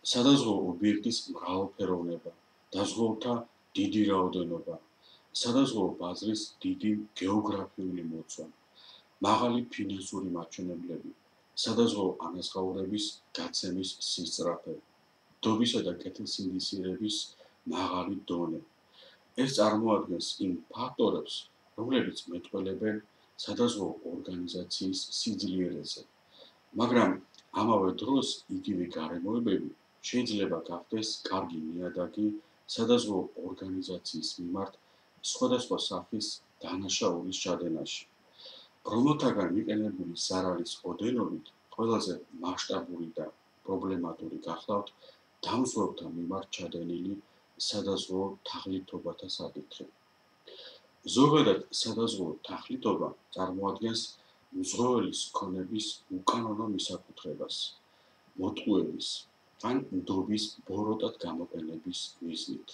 სადაზღვევო ობიექტის მრავალფეროვნება, დაზღვევთა დიდი რაოდენობა, სადაზღვევო ბაზრის დიდი გეოგრაფიული მოცვა, მაღალი ფინანსური მაჩვენებლები, სადაზღვევო ანაზღაურების გაცემის სისწრაფე, დობისა და კეთილსინდისიერების მაღალი დონე. ეს წარმოადგენს იმ ფაქტორებს, რომლებიც მეტყველებენ სადაზღვევო ორგანიზაციის სიძლიერეზე, მაგრამ ამავე დროს იგივე გარემოებები შეიძლება გახდეს კარგი ნიადაგი სადაზღვევო ორგანიზაციის მიმართ სხვადასხვა სახის დანაშაულის ჩადენაში, რომელთაგან მიყენებული ზარალის ოდენობით ყველაზე მასშტაბური და პრობლემატური გახლავთ დამზღვევთა მიმართ ჩადენილი სადაზღვევო თაღლითობათა საკითხი. ზოგადად სადაზღვევო თაღლითობა წარმოადგენს მზღვეველის ქონების უკანონო მისაკუთრებას, მოტყუების ან ნდობის ბოროტად გამოყენების მიზნით.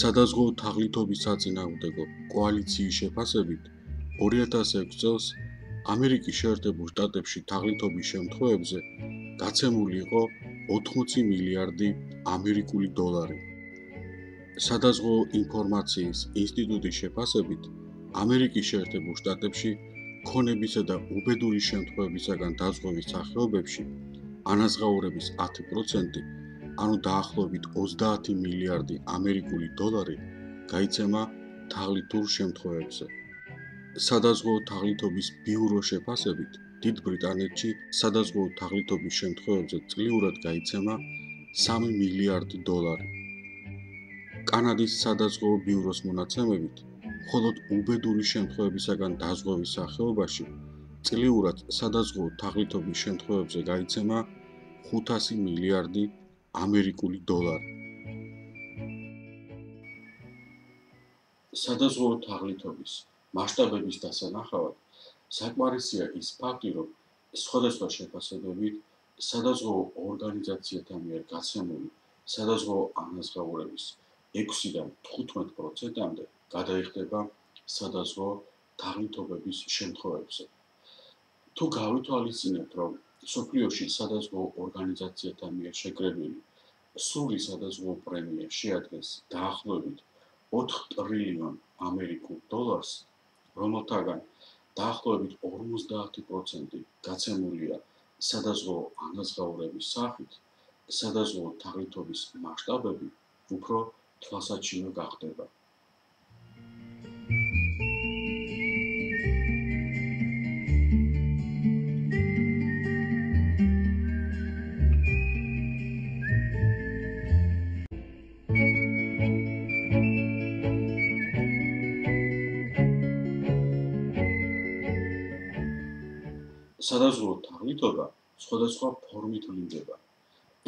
სადაზღვევო თაღლითობის საწინააღმდეგო კოალიციის შეფასებით 2006 წელს ამერიკის შეერთებულ შტატებში თაღლითობის შემთხვევებზე გაცემული იყო 80 მილიარდი ამერიკული დოლარი. სადაზღვევო ინფორმაციის ინსტიტუტის შეფასებით ამერიკის შეერთებულ შტატებში ქონებისა და უბედური შემთხვევებისაგან დაზღვევის სახეობებში ანაზღაურების 10%, ანუ დაახლოებით 30 მილიარდი ამერიკული დოლარი გაიცემა თაღლითურ შემთხვევებზე. სადაზღვევო თაღლითობის ბიუროს შეფასებით დიდ ბრიტანეთში სადაზღვევო თაღლითობის შემთხვევებზე წლიურად გაიცემა 3 მილიარდი დოლარი. კანადის სადაზღვევო ბიუროს მონაცემებით, მხოლოდ უბედური შემთხვევებისაგან დაზღვევის სახეობაში წლიურად სადაზღვევო თაღლითობის შემთხვევებზე გაიცემა 500 მილიარდი ამერიკული დოლარი. სადაზღვევო თაღლითობის მასშტაბების დასანახავად საკმარისია ის ფაქტი, რომ სხვადასხვა შეფასებებით სადაზღვევო ორგანიზაციათა მიერ გაცემული სადაზღვევო ანაზღაურების 6-დან 15%-მდე გადაიხდება სადაზღვევო თაღლითობების შემთხვევებზე. თუ გავითვალისწინებთ, რომ მსოფლიოში სადაზღვევო ორგანიზაციათა მიერ შეკრებილი სრული სადაზღვევო პრემია შეადგენს დაახლოებით 4 ტრილიონ ამერიკულ დოლარს, რომელთაგან დაახლოებით 50% გაცემულია სადაზღვევო ანაზღაურების სახით, სადაზღვევო თაღლითობის მასშტაბები უფრო თვალსაჩინო გახდება. სადაზღვევო თაღლითობა სხვადასხვა ფორმით ვლინდება.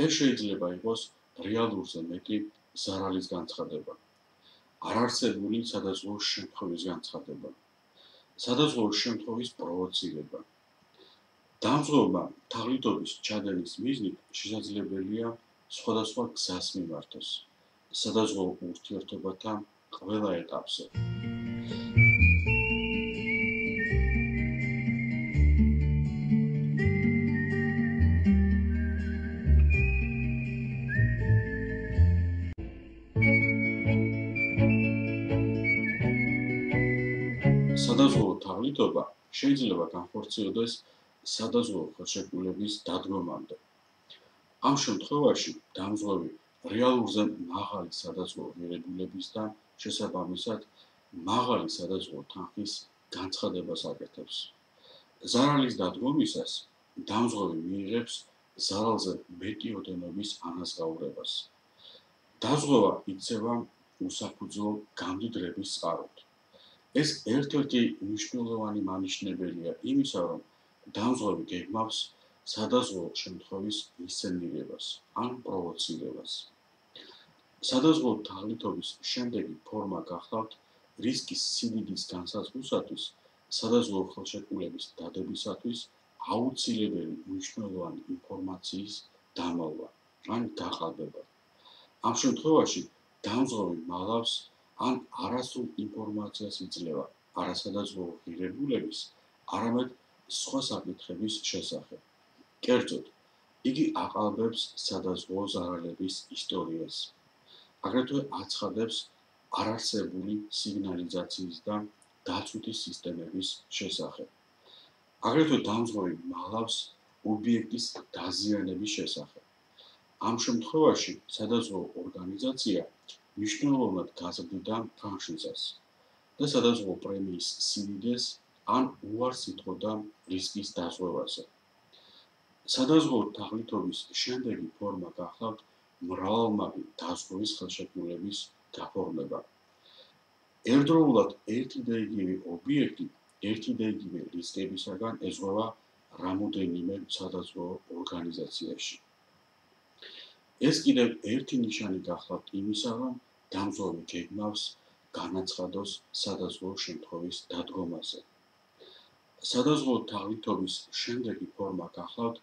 ეს შეიძლება იყოს რეალურზე მეტი ზარალის განცხადება, არარსებული სადაზღვევო შემთხვევის განცხადება, სადაზღვევო შემთხვევის პროვოცირება. დამზღვევმა თაღლითობის ჩადენის მიზნით შესაძლებელია სხვადასხვა გზას მიმართოს სადაზღვევო ურთიერთობათა ყველა ეტაპზე. სადაზღვევო თაღლითობა შეიძლება განხორციელდეს სადაზღვევო ხელშეკრულების დადგომამდე. ამ შემთხვევაში დამზღვევი რეალურზე მაღალი სადაზღვევო ღირებულების და შესაბამისად მაღალი სადაზღვევო თანხის განცხადებას აკეთებს. ზარალის დადგომისას დამზღვევი მიიღებს ზარალზე მეტი ოდენობის ანაზღაურებას. დაზღვევა იქცევა უსაფუძვლო გამდიდრების წყაროდ. ეს ერთ-ერთი მნიშვნელოვანი მანიშნებელია იმისა, რომ დამზღვევი გეგმავს სადაზღვევო შემთხვევის ინსცენირებას ან პროვოცირებას. სადაზღვევო თაღლითობის შემდეგი ფორმა გახლავთ რისკის სიდიდის განსაზღვრისათვის სადაზღვევო ხელშეკრულების დადებისათვის აუცილებელი მნიშვნელოვანი ინფორმაციის დამალვა ან გაყალბება. ამ შემთხვევაში დამზღვევი მალავს ან არასრულ ინფორმაციას იძლევა არა სადაზღვევო ღირებულების, არამედ სხვა საკითხების შესახებ. კერძოდ, იგი აყალბებს სადაზღვევო ზარალების ისტორიას. აგრეთვე აცხადებს არარსებული სიგნალიზაციის და დაცვითი სისტემების შესახებ. აგრეთვე დამზღვევი მალავს ობიექტის დაზიანების შესახებ. ამ შემთხვევაში სადაზღვევო ორგანიზაცია მნიშვნელოვნად გაზრდიდა ფრანშიზას და სადაზღვევო პრემიის სიდიდეს ან უარს ითხოვდა რისკის დაზღვევაზე. სადაზღვევო თაღლითობის შემდეგი ფორმა გახლავთ მრავალმაგი დაზღვევის ხელშეკრულების გაფორმება. ერთდროულად ერთი და იგივე ობიექტი ერთი და იგივე რისკებისაგან ეზღვევა რამოდენიმე სადაზღვევო ორგანიზაციაში. ეს კიდევ ერთი ნიშანი გახლავთ იმისა, რომ დამზღვევი გეგმავს განაცხადოს სადაზღვევო შემთხვევის დადგომაზე. სადაზღვევო თაღლითობის შემდეგი ფორმა გახლავთ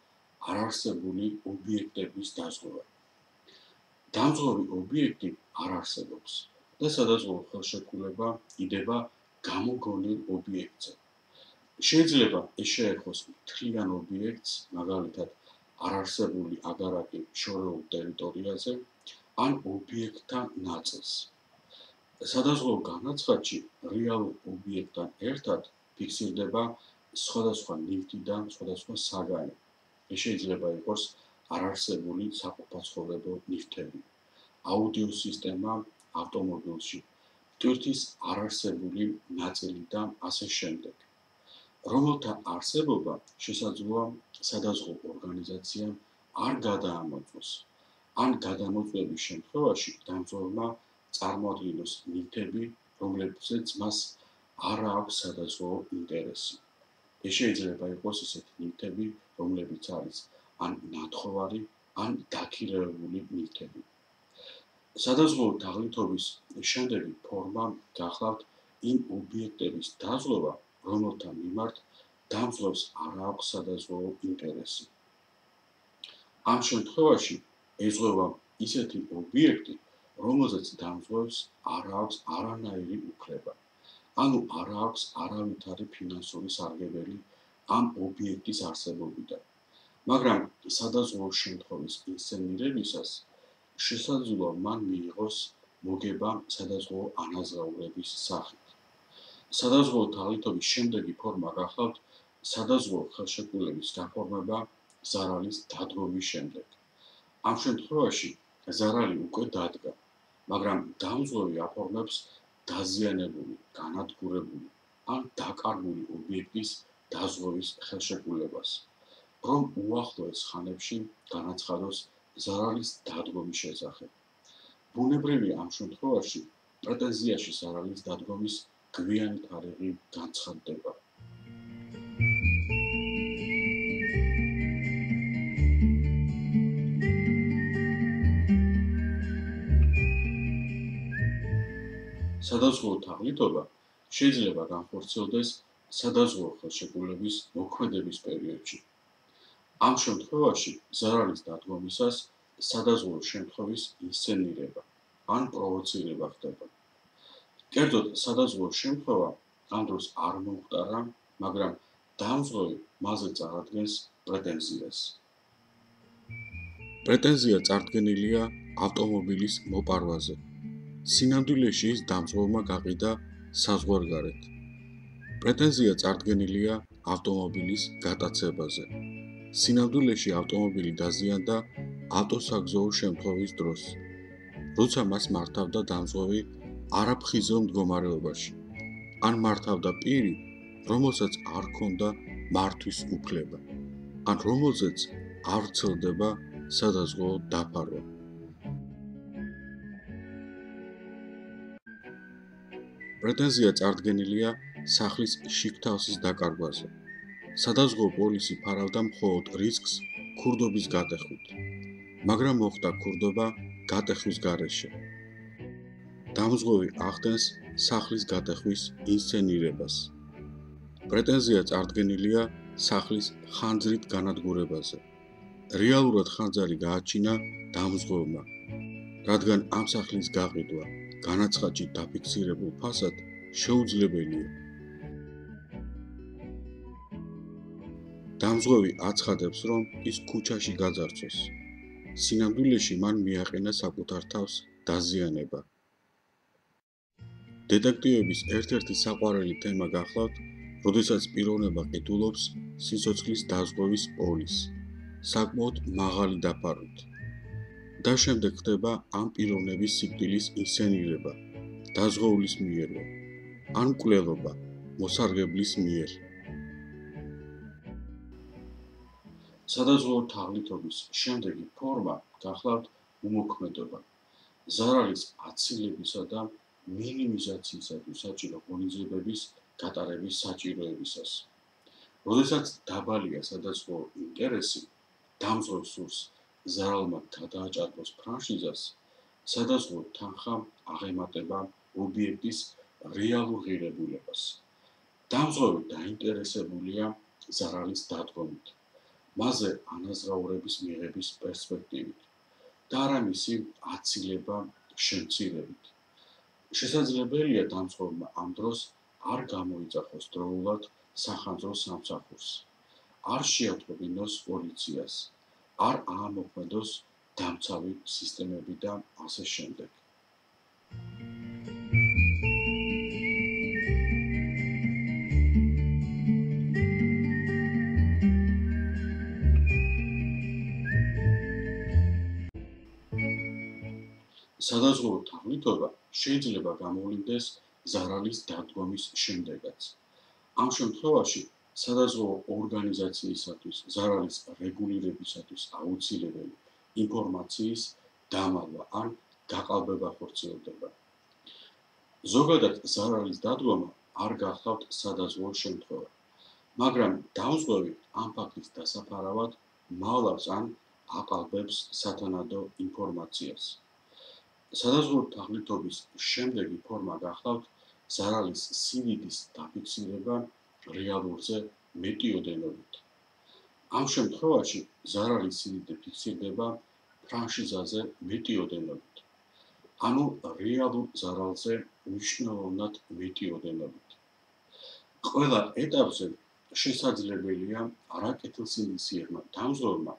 არარსებული ობიექტების დაზღვევა. დამზღვევი ობიექტი არ არსებობს და სადაზღვევო ხელშეკრულება იდება გამოგონილ ობიექტზე. შეიძლება ეს შეეხოს მთლიან ობიექტს, მაგალითად არარსებული აგარაკი შორეულ ტერიტორიაზე, ან ობიექტთა ნაწილს. სადაზღვევო განაცხადში რეალურ ობიექტთან ერთად ფიქსირდება სხვადასხვა ნივთი და სხვადასხვა საგანი. ეს შეიძლება იყოს არარსებული საყოფაცხოვრებო ნივთები, აუდიო სისტემა ავტომობილში, ტვირთის არარსებული ნაწილი და ასე შემდეგ. რომელთა არსებობა შესაძლოა სადაზღვევო ორგანიზაციამ არ გადაამოწმოს, ან გადამოწმების შემთხვევაში დამზღვევმა წარმოადგინოს ნივთები, რომლებზეც მას არ აქვს სადაზღვევო ინტერესი. ეს შეიძლება იყოს ისეთი ნივთები, რომლებიც არის ან ნათხოვარი, ან დაქირავებული ნივთები. სადაზღვევო თაღლითობის შემდეგი ფორმა გახლავთ იმ ობიექტების დაზღვევა, რომელთა მიმართ დამზღვევს არ აქვს სადაზღვევო ინტერესი. ამ შემთხვევაში ეზღვევა ისეთი ობიექტი, რომელზეც დამზღვევს არ აქვს არანაირი უფლება, ანუ არ აქვს არავითარი ფინანსური სარგებელი ამ ობიექტის არსებობიდან, მაგრამ სადაზღვევო შემთხვევის ინსცენირებისას შესაძლოა მან მიიღოს მოგება სადაზღვევო ანაზღაურების სახით. სადაზღვევო თაღლითობის შემდეგი ფორმა გახლავთ სადაზღვევო ხელშეკრულების გაფორმება ზარალის დადგომის შემდეგ. ამ შემთხვევაში ზარალი უკვე დადგა, მაგრამ დამზღვევი აფორმებს დაზიანებული, განადგურებული ან დაკარგული ობიექტის დაზღვევის ხელშეკრულებას, რომ უახლოეს ხანებში განაცხადოს ზარალის დადგომის შესახებ. ბუნებრივია ამ შემთხვევაში პრეტენზიაში ზარალის დადგომის გვიანი თარიღი განცხადდება. სადაზღვევო თაღლითობა შეიძლება განხორციელდეს სადაზღვევო ხელშეკრულების მოქმედების პერიოდში. ამ შემთხვევაში ზარალის დადგომისას სადაზღვევო შემთხვევის ინსცენირება ან პროვოცირება ხდება. კერძოდ, სადაზღვევო შემთხვევა ამ დროს არ მომხდარა, მაგრამ დამზღვევი მასზე წარადგენს პრეტენზიას. პრეტენზია წარდგენილია ავტომობილის მოპარვაზე. სინამდვილეში ის დამზღვევმა გაყიდა საზღვარგარეთ. პრეტენზია წარდგენილია ავტომობილის გატაცებაზე. სინამდვილეში ავტომობილი დაზიანდა ავტოსაგზაო შემთხვევის დროს, როცა მას მართავდა დამზღვევი არაფხიზელ მდგომარეობაში, ან მართავდა პირი, რომელსაც არ ჰქონდა მართვის უფლება, ან რომელზეც არ ვრცელდება სადაზღვევო დაფარვა. პრეტენზია წარდგენილია სახლის შიგთავსის დაკარგვაზე. სადაზღვევო პოლისი ფარავდა მხოლოდ რისკს ქურდობის გატეხვით, მაგრამ მოხდა ქურდობა გატეხვის გარეშე. დამზღვევი ახდენს სახლის გატეხვის ინსცენირებას. პრეტენზია წარდგენილია სახლის ხანძრით განადგურებაზე. რეალურად ხანძარი გააჩინა დამზღვევმა, რადგან ამ სახლის გაყიდვა განაცხადში დაფიქსირებულ ფასად შეუძლებელია. დამზღვევი აცხადებს, რომ ის ქუჩაში გაძარცვეს. სინამდვილეში მან მიაყენა საკუთარ თავს დაზიანება. დეტექტივების ერთ-ერთი საყვარელი თემა გახლავთ, როდესაც პიროვნება ყიდულობს სიცოცხლის დაზღვევის პოლისს, საკმაოდ მაღალი დაფარვით. და შემდეგ ხდება ამ პიროვნების სიკვდილის ინსცენირება, დაზღვეულის მიერვე, ან მკვლელობა, მოსარგებლის მიერ. სადაზღვევო თაღლითობის შემდეგი ფორმა გახლავთ უმოქმედობა, ზარალის აცილებისა და მინიმიზაციისათვის საჭირო ღონისძიებების გატარების საჭიროებისას. როდესაც დაბალია სადაზღვევო ინტერესი, დამზღვევს სურს ზარალმა გადააჭარბოს ფრანშიზას, სადაზღვევო თანხა აღემატება ობიექტის რეალურ ღირებულებას. დამზღვევი დაინტერესებულია ზარალის დადგომით, მასზე ანაზღაურების მიღების პერსპექტივით და არა მისი აცილება შემცირებით. შესაძლებელია დამზღვევმა ამ დროს არ გამოიძახოს დროულად სახანძრო სამსახურს, არ შეატყობინოს პოლიციას, არ აამოქმედოს დამცავი სისტემები და ასე შემდეგ. სადაზღვევო თაღლითობა შეიძლება გამოვლინდეს ზარალის დადგომის შემდეგაც. ამ შემთხვევაში სადაზღვევო ორგანიზაციისათვის ზარალის რეგულირებისათვის აუცილებელი ინფორმაციის დამალვა ან გაყალბება ხორციელდება. ზოგადად ზარალის დადგომა არ გახლავთ სადაზღვევო შემთხვევა, მაგრამ დამზღვევი ამ ფაქტის დასაფარავად მალავს ან აყალბებს სათანადო ინფორმაციას. სადაზღვევო თაღლითობის შემდეგი ფორმა გახლავთ ზარალის სიდიდის დაფიქსირება რეალურზე მეტიოდენობით. ამ შემთხვევაში ზარალის სიდიდი ფიქსირდება ფრანშიზაზე მეტიოდენობით, ანუ რეალურ ზარალზე მნიშვნელოვნად მეტიოდენობით. ყველა ეტაპზე შესაძლებელია არაკეთილსინდისიერმა დამზღვევმა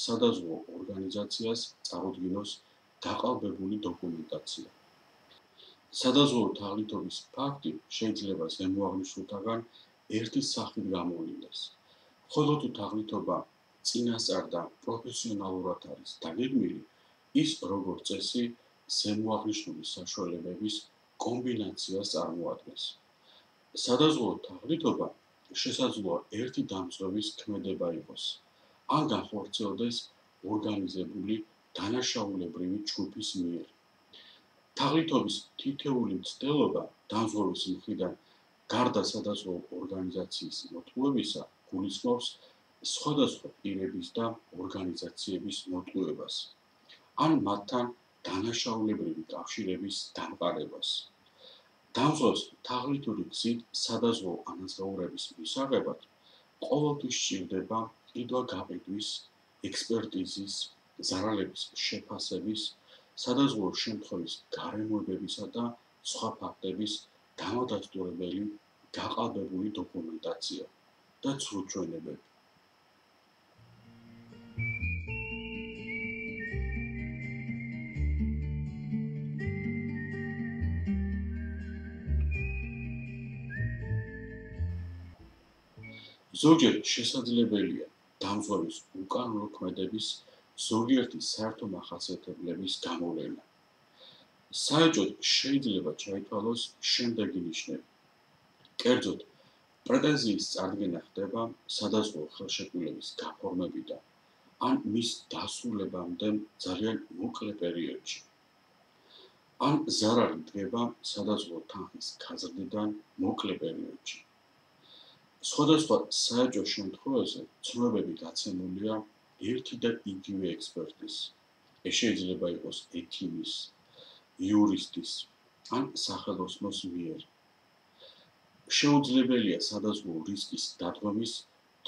სადაზღვევო ორგანიზაციას წარუდგინოს გაყალბებული დოკუმენტაცია. სადაზღვევო თაღლითობის ფაქტი შეიძლება ზემოაღნიშნულთაგან ერთი სახით გამოვლინდეს, ხოლო თუ თაღლითობა წინასწარ და პროფესიონალურად არის დაგეგმილი, ის როგორც წესი ზემოაღნიშნული საშუალებების კომბინაციას წარმოადგენს. სადაზღვევო თაღლითობა შესაძლოა ერთი დამზღვევის ქმედება იყოს, ან განხორციელდეს ორგანიზებული დანაშაულებრივი ჯგუფის მიერ. თაღლითობის თითეული მცდელობა დამზღვევის მხრიდან გარდა სადაზღვევო ორგანიზაციის მოტყუებისა გულისხმობს სხვადასხვა პირების და ორგანიზაციების მოტყუებას, ან მათთან დანაშაულებრივი კავშირების დამყარებას. დამზღვევს თაღლითური გზით სადაზღვევო ანაზღაურების მისაღებად ყოველთვის სჭირდება ყიდვა-გაყიდვის, ექსპერტიზის, ზარალების შეფასების, სადაზღვევო შემთხვევის გარემოებებისა და სხვა ფაქტების დამადასტურებელი გაყალბებული დოკუმენტაცია და ცრუჩვენებები. ზოგჯერ შესაძლებელია დამზღვევის უკანონო ქმედების ზოგიერთი საერთო მახასიათებლების გამოვლენა. საეჭვოდ შეიძლება ჩაითვალოს შემდეგი ნიშნები. კერძოდ, პრეტენზიის წარდგენა ხდება სადაზღვევო ხელშეკრულების გაფორმებიდან, ან მის დასრულებამდე ძალიან მოკლე პერიოდში. ან ზარალი დგება სადაზღვევო თანხის გაზრდიდან მოკლე პერიოდში. სხვადასხვა საეჭვო შემთხვევებზე ცნობები გაცემულია ერთი და იგივე ექსპერტის. ეს შეიძლება იყოს ექიმის, იურისტის ან სახელოსნოს მიერ. შეუძლებელია სადაზღვევო რისკის დადგომის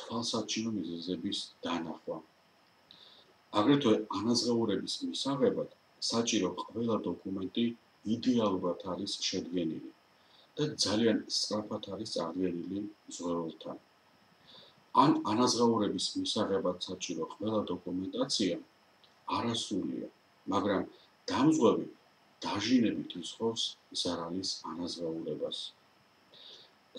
თვალსაჩინო მიზეზების დანახვა. აგრეთვე ანაზღაურების მისაღებად საჭირო ყველა დოკუმენტი იდეალურად არის შედგენილი და ძალიან სწრაფად არის აღდგენილი მზღვეველთან. ან ანაზღაურების მისაღებად საჭირო ყველა დოკუმენტაცია არასრულია, მაგრამ დამზღვევი დაჟინებით იცხოვს ზარალის ანაზღაურებას.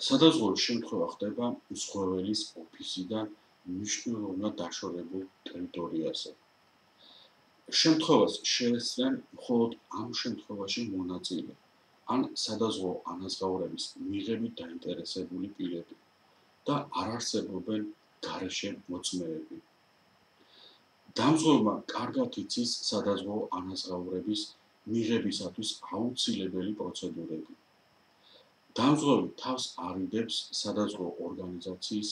სადაზღვევო შემთხვევა ხდება მზღვეველის ოფისიდან მნიშვნელოვნად დაშორებულ ტერიტორიაზე. შემთხვევას შეესწრიან მხოლოდ ამ შემთხვევაში მონაწილე ან სადაზღვევო ანაზღაურების მიღებით დაინტერესებული პირები და არ არსებობენ გარეშე მოწმეები. დამზღვევმა კარგად იცის სადაზღვევო ანაზღაურების მიღებისათვის აუცილებელი პროცედურები. დამზღვევი თავს არიდებს სადაზღვევო ორგანიზაციის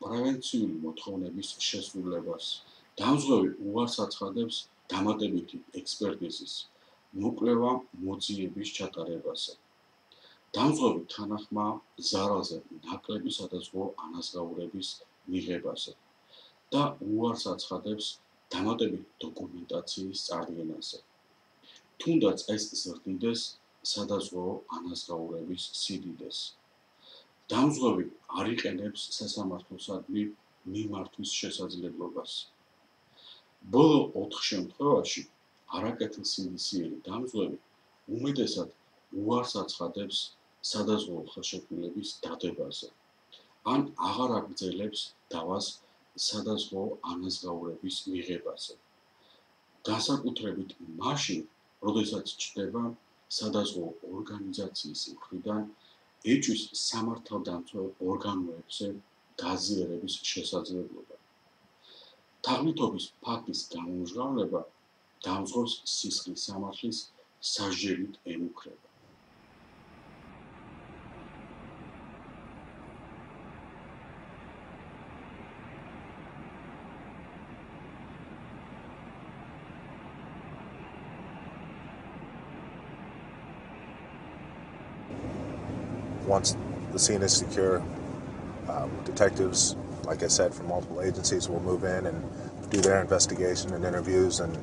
პრევენციული მოთხოვნების შესრულებას. დამზღვევი უარს აცხადებს დამატებითი ექსპერტიზის, მოკვლევა მოძიების ჩატარებაზე. დამზღვევი თანახმაა ზარალზე ნაკლები სადაზღვევო ანაზღაურების მიღებაზე და უარს აცხადებს დამატებითი დოკუმენტაციის წარდგენაზე. თუნდაც ეს ზრდიდეს სადაზღვევო ანაზღაურების სიდიდეს. დამზღვევი არ იყენებს სასამართლოსადმი მიმართვის შესაძლებლობას. ბოლო 4 შემთხვევაში არაკეთილსინდისიერი დამზღვევი უმეტესად უარს აცხადებს სადაზღვევო ხელშეკრულების დადებაზე ან აღარ აგრძელებს დავას სადაზღვევო ანაზღაურების მიღებაზე. განსაკუთრებით მაშინ, როდესაც ჩნდება სადაზღვევო ორგანიზაციის მხრიდან ეჭვის სამართალდამცავ ორგანოებზე გაზიარების შესაძლებლობა. თაღლითობის ფაქტის გამომჟღავნება დამზღვევს სისხლის სამართლის სასჯელით ემუქრება. Once the scene is secure, detectives, like I said, from multiple agencies will move in and do their investigation and interviews, and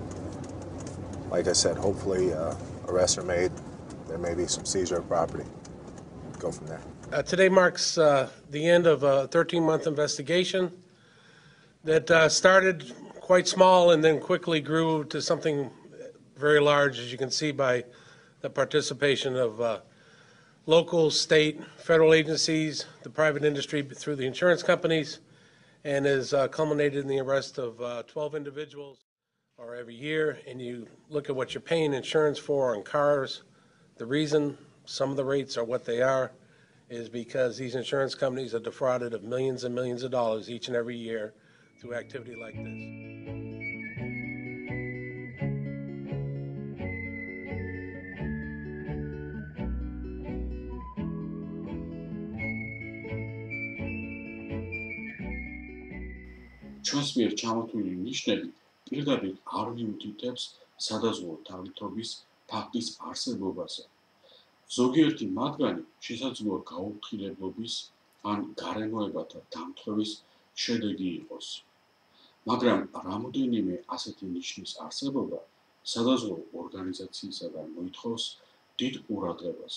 like I said, hopefully arrests are made. There may be some seizure of property. Go from there. Today marks the end of a 13-month investigation that started quite small and then quickly grew to something very large, as you can see by the participation of local, state, federal agencies, the private industry through the insurance companies, and has culminated in the arrest of 12 individuals every year. And you look at what you're paying insurance for on cars. The reason some of the rates are what they are is because these insurance companies are defrauded of millions and millions of dollars each and every year through activity like this. ჩვენს მიერ ჩამოთვლილი ნიშნები პირდაპირ არ მიუთითებს სადაზღვევო თაღლითობის ფაქტის არსებობაზე. ზოგიერთი მათგანი შესაძლოა გაუფრთხილებლობის ან გარემოებათა დამტყრების შედეგი იყოს. მაგრამ რამოდენიმე ასეთი ნიშნის არსებობა სადაზღვევო ორგანიზაციისაგან მოითხოვს დიდ ყურადღებას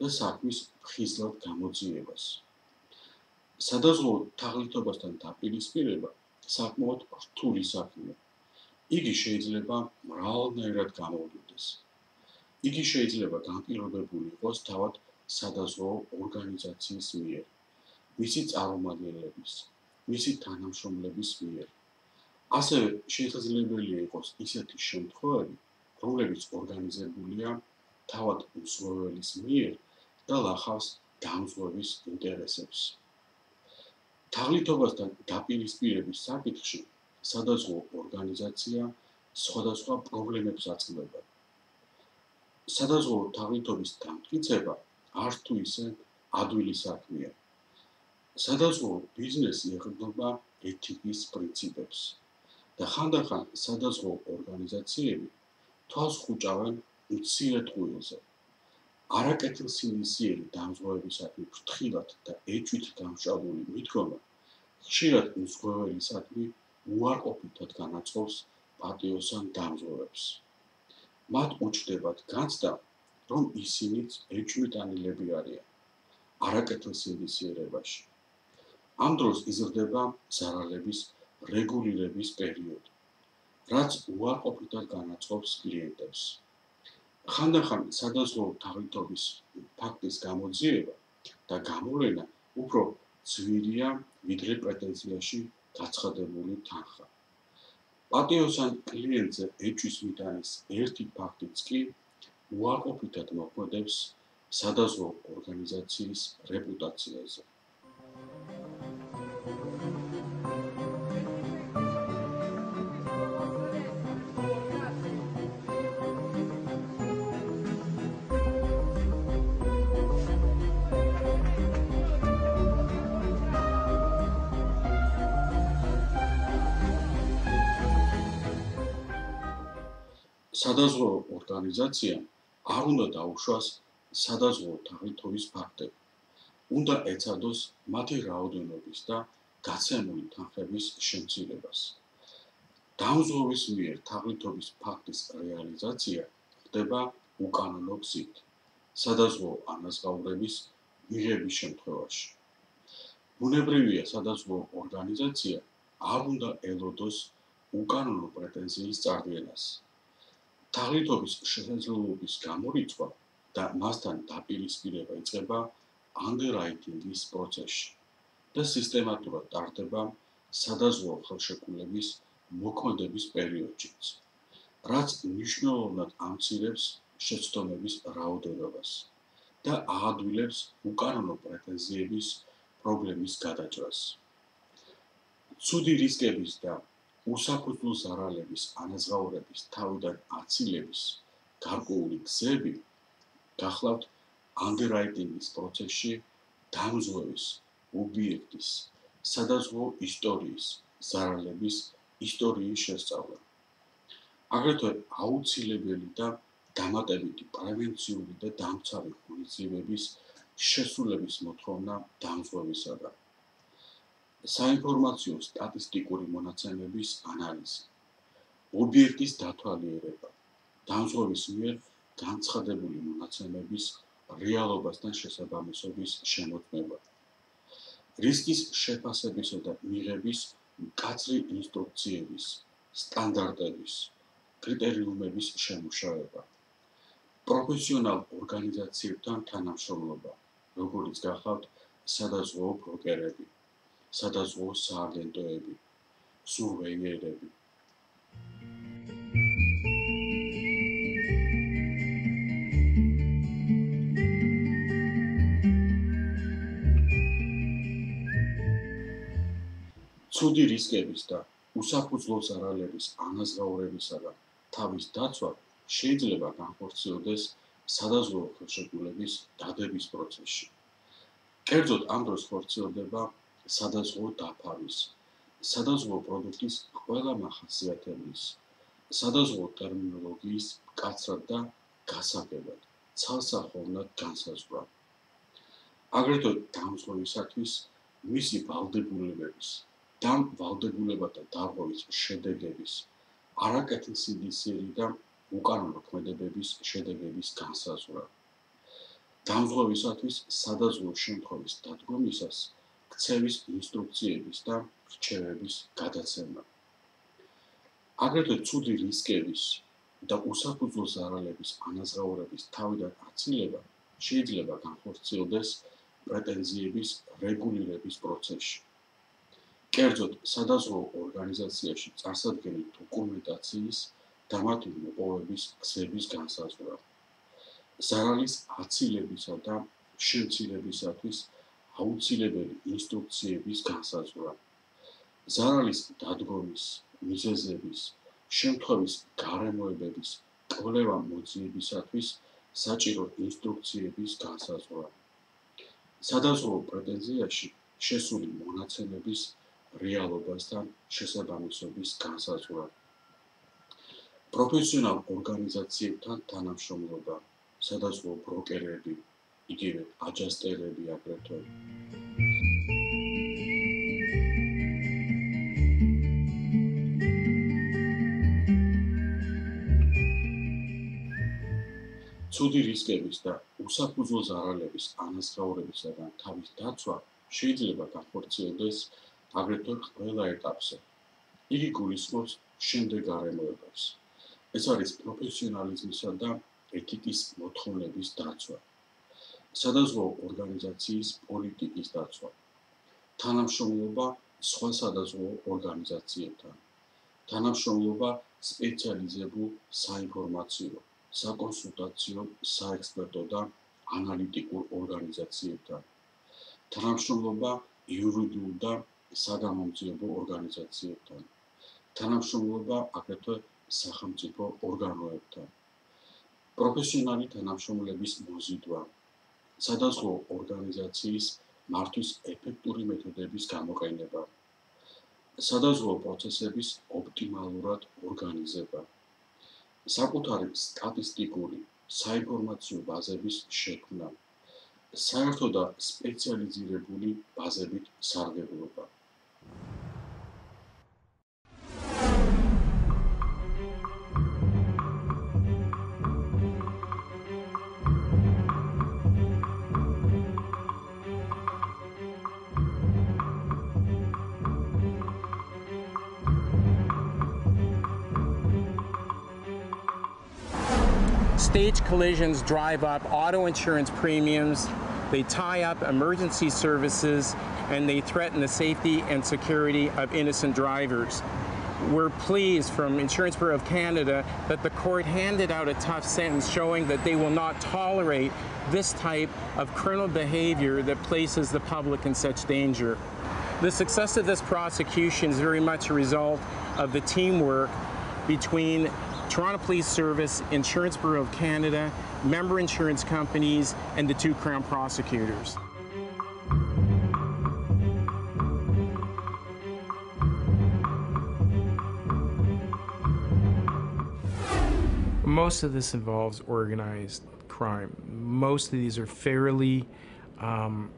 და საქმის ხიზლად გამოძიებას. სადაზღვევო თაღლითობასთან დაპირისპირება საკმაოდ რთული საქმეა. იგი შეიძლება მრავალნაირად გამოვლინდეს. იგი შეიძლება განპირობებული იყოს თავად სადაზღვევო ორგანიზაციის მიერ, მისი წარმომადგენლების, მისი თანამშრომლების მიერ. ასევე შესაძლებელია იყოს ისეთი შემთხვევები, რომლებიც ორგანიზებულია თავად მზღვეველის მიერ და ლახავს დამზღვევის ინტერესებს. თაღლითობასთან დაპირისპირების საკითხში სადაზღვევო ორგანიზაცია სხვადასხვა პრობლემებს აწყდება. სადაზღვევო თაღლითობის დამტკიცება არც თუ ისე ადვილი საქმეა. სადაზღვევო ბიზნესი ეყრდნობა ეთიკის პრინციპებს და ხანდახან სადაზღვევო ორგანიზაციები თვალს ხუჭავენ მცირე ტყუილზე. არაკეთილსინდისიერი დამზღვევებისადმი ფრთხილად და ეჭვით დამსჭავრული მიდგომა ხშირად მზღვეველისადმი უარყოფითად განაწყობს პატიოსან დამზღვევებს. მათ უჩნდებათ განცდა, რომ ისინიც ეჭვმიტანილები არიან არაკეთილსინდისიერებაში. ამ დროს იზრდება ზარალების რეგულირების პერიოდი, რაც უარყოფითად განაწყობს კლიენტებს. ხანდახან სადაზღვევო თაღლითობის ფაქტის გამოძიება და გამოვლენა უფრო ძვირია, ვიდრე პრეტენზიაში გაცხადებული თანხა. პატიოსან კლიენტზე ეჭვის მიტანის ერთი ფაქტიც კი უარყოფითად მოქმედებს სადაზღვევო ორგანიზაციის რეპუტაციაზე. სადაზღვევო ორგანიზაციამ არ უნდა დაუშვას სადაზღვევო თაღლითობის ფაქტები. უნდა ეცადოს მათი რაოდენობის და გაცემული თანხების შემცირებას. დამზღვევის მიერ თაღლითობის ფაქტის რეალიზაცია ხდება უკანონო გზით, სადაზღვევო ანაზღაურების მიღების შემთხვევაში. ბუნებრივია სადაზღვევო ორგანიზაცია არ უნდა ელოდოს უკანონო პრეტენზიის წარდგენას. თაღლითობის შესაძლებლობის გამორიცხვა და მასთან დაპირისპირება იწყება underwriting-ის პროცესში და სისტემატურად ტარდება სადაზღვევო ხელშეკრულების მოქმედების პერიოდშიც, რაც მნიშვნელოვნად ამცირებს შეცდომების რაოდენობას და აადვილებს უკანონო პრეტენზიების პრობლემის გადაჭრას. ცუდი რისკების და უსაფუძვლო ზარალების ანაზღაურების თავიდან აცილების გარკვეული გზები გახლავთ underwriting-ის პროცესში დამზღვევის, ობიექტის, სადაზღვევო ისტორიის, ზარალების ისტორიის შესწავლა. აგრეთვე აუცილებელი და დამატებითი პრევენციული და დამცავი ღონისძიებების შესრულების მოთხოვნა დამზღვევისაგან. საინფორმაციო სტატისტიკური მონაცემების ანალიზი, ობიექტის დათვალიერება, დამზღვევის მიერ განცხადებული მონაცემების რეალობასთან შესაბამისობის შემოწმება, რისკის შეფასებისა და მიღების მკაცრი ინსტრუქციების, სტანდარტების, კრიტერიუმების შემუშავება, პროფესიონალ ორგანიზაციებთან თანამშრომლობა, როგორიც გახლავთ სადაზღვევო ბროკერები, სადაზღვევო სააგენტოები, სურვეიერები. ცუდი რისკების და უსაფუძვლო ზარალების ანაზღაურებისაგან თავის დაცვა შეიძლება განხორციელდეს სადაზღვევო ხელშეკრულების დადების პროცესში. კერძოდ ამ დროს ხორციელდება სადაზღვევო დაფარვის, სადაზღვევო პროდუქტის ყველა მახასიათებლის, სადაზღვევო ტერმინოლოგიის მკაცრად და გასაგებად, ცალსახოვნად განსაზღვრა. აგრეთვე დამზღვევისათვის მისი ვალდებულებების და ვალდებულებათა დარღვევის შედეგების, არაკეთილსინდისიერი და უკანონო ქმედებების შედეგების განსაზღვრა. დამზღვევისათვის სადაზღვევო შემთხვევის დადგომისას ქცევის ინსტრუქციების და რჩევების გადაცემა. აგრეთვე ცუდი რისკების და უსაფუძვლო ზარალების ანაზღაურების თავიდან აცილება შეიძლება განხორციელდეს პრეტენზიების რეგულირების პროცესში. კერძოდ, სადაზღვევო ორგანიზაციაში წარსადგენი დოკუმენტაციის და მათი მოპოვების გზების განსაზღვრა. ზარალის აცილებისა და შემცირებისათვის აუცილებელი ინსტრუქციების განსაზღვრა. ზარალის დადგომის, მიზეზების, შემთხვევის გარემოებების კვლევა მოძიებისათვის საჭირო ინსტრუქციების განსაზღვრა. სადაზღვევო პრეტენზიაში შესული მონაცემების რეალობასთან შესაბამისობის განსაზღვრა. პროფესიონალ ორგანიზაციებთან თანამშრომლობა, სადაზღვევო ბროკერები, იგივე აჯასტერები აგრეთვე. ცუდი რისკების და უსაფუძვლო ზარალების ანაზღაურებისაგან თავის დაცვა შეიძლება განხორციელდეს აგრეთვე ყველა ეტაპზე. იგი გულისხმობს შემდეგ გარემოებებს. ეს არის პროფესიონალიზმისა და ეთიკის მოთხოვნების დაცვა, სადაზღვევო ორგანიზაციის პოლიტიკის დაცვა, თანამშრომლობა სხვა სადაზღვევო ორგანიზაციებთან, თანამშრომლობა სპეციალიზებულ საინფორმაციო, საკონსულტაციო, საექსპერტო და ანალიტიკურ ორგანიზაციებთან, თანამშრომლობა იურიდიულ და საგამომძიებო ორგანიზაციებთან, თანამშრომლობა აგრეთვე სახელმწიფო ორგანოებთან, პროფესიონალი თანამშრომლების მოზიდვა, სადაზღვევო ორგანიზაციის მართვის ეფექტური მეთოდების გამოყენება, სადაზღვევო პროცესების ოპტიმალურად ორგანიზება, საკუთარი სტატისტიკური საინფორმაციო ბაზების შექმნა, საერთო და სპეციალიზირებული ბაზებით სარგებლობა. Stage collisions drive up auto insurance premiums, they tie up emergency services, and they threaten the safety and security of innocent drivers. We're pleased from Insurance Bureau of Canada that the court handed out a tough sentence showing that they will not tolerate this type of criminal behavior that places the public in such danger. The success of this prosecution is very much a result of the teamwork between Toronto Police Service, Insurance Bureau of Canada, member insurance companies, and the two Crown prosecutors. Most of this involves organized crime. Most of these are fairly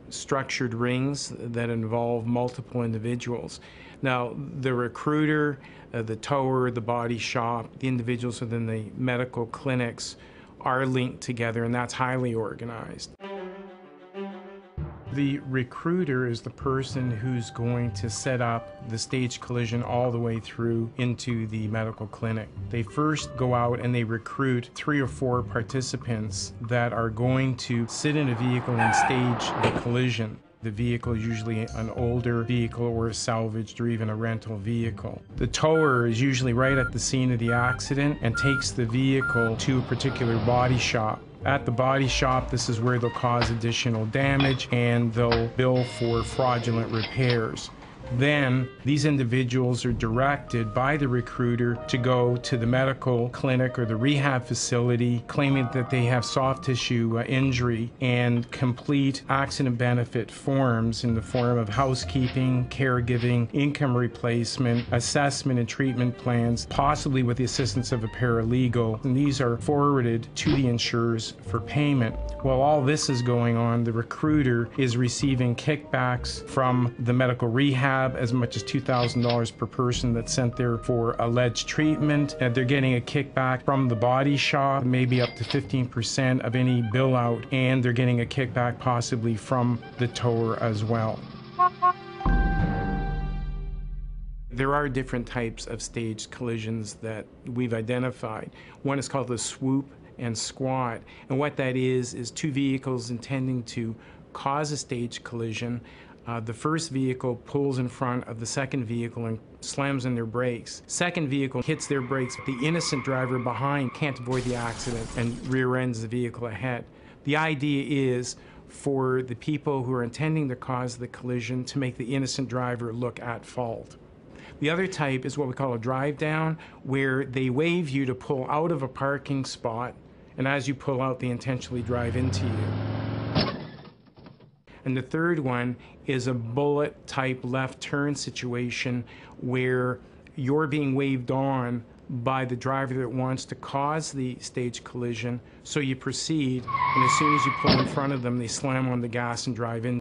structured rings that involve multiple individuals. Now, the recruiter, the tower, the body shop, the individuals within the medical clinics are linked together, and that's highly organized. The recruiter is the person who's going to set up the stage collision all the way through into the medical clinic. They first go out and they recruit 3 or 4 participants that are going to sit in a vehicle and stage the collision. The vehicle is usually an older vehicle or a salvaged or even a rental vehicle. The tower is usually right at the scene of the accident and takes the vehicle to a particular body shop. At the body shop, this is where they'll cause additional damage and they'll bill for fraudulent repairs. Then these individuals are directed by the recruiter to go to the medical clinic or the rehab facility claiming that they have soft tissue injury and complete accident benefit forms in the form of housekeeping, caregiving, income replacement, assessment and treatment plans, possibly with the assistance of a paralegal. And these are forwarded to the insurers for payment. While all this is going on, the recruiter is receiving kickbacks from the medical rehab, as much as $2,000 per person that's sent there for alleged treatment. And they're getting a kickback from the body shop, maybe up to 15% of any bill out, and they're getting a kickback possibly from the tower as well. There are different types of staged collisions that we've identified. One is called the swoop and squat, and what that is 2 vehicles intending to cause a stage collision. The first vehicle pulls in front of the second vehicle and slams on their brakes. Second vehicle hits their brakes. The innocent driver behind can't avoid the accident and rear ends the vehicle ahead. The idea is for the people who are intending to cause the collision to make the innocent driver look at fault. The other type is what we call a drive down, where they wave you to pull out of a parking spot, and as you pull out, they intentionally drive into you. And the third one is a bullet type left turn situation where you're being waved on by the driver that wants to cause the stage collision, so you proceed, and as soon as you pull in front of them, they slam on the gas and drive into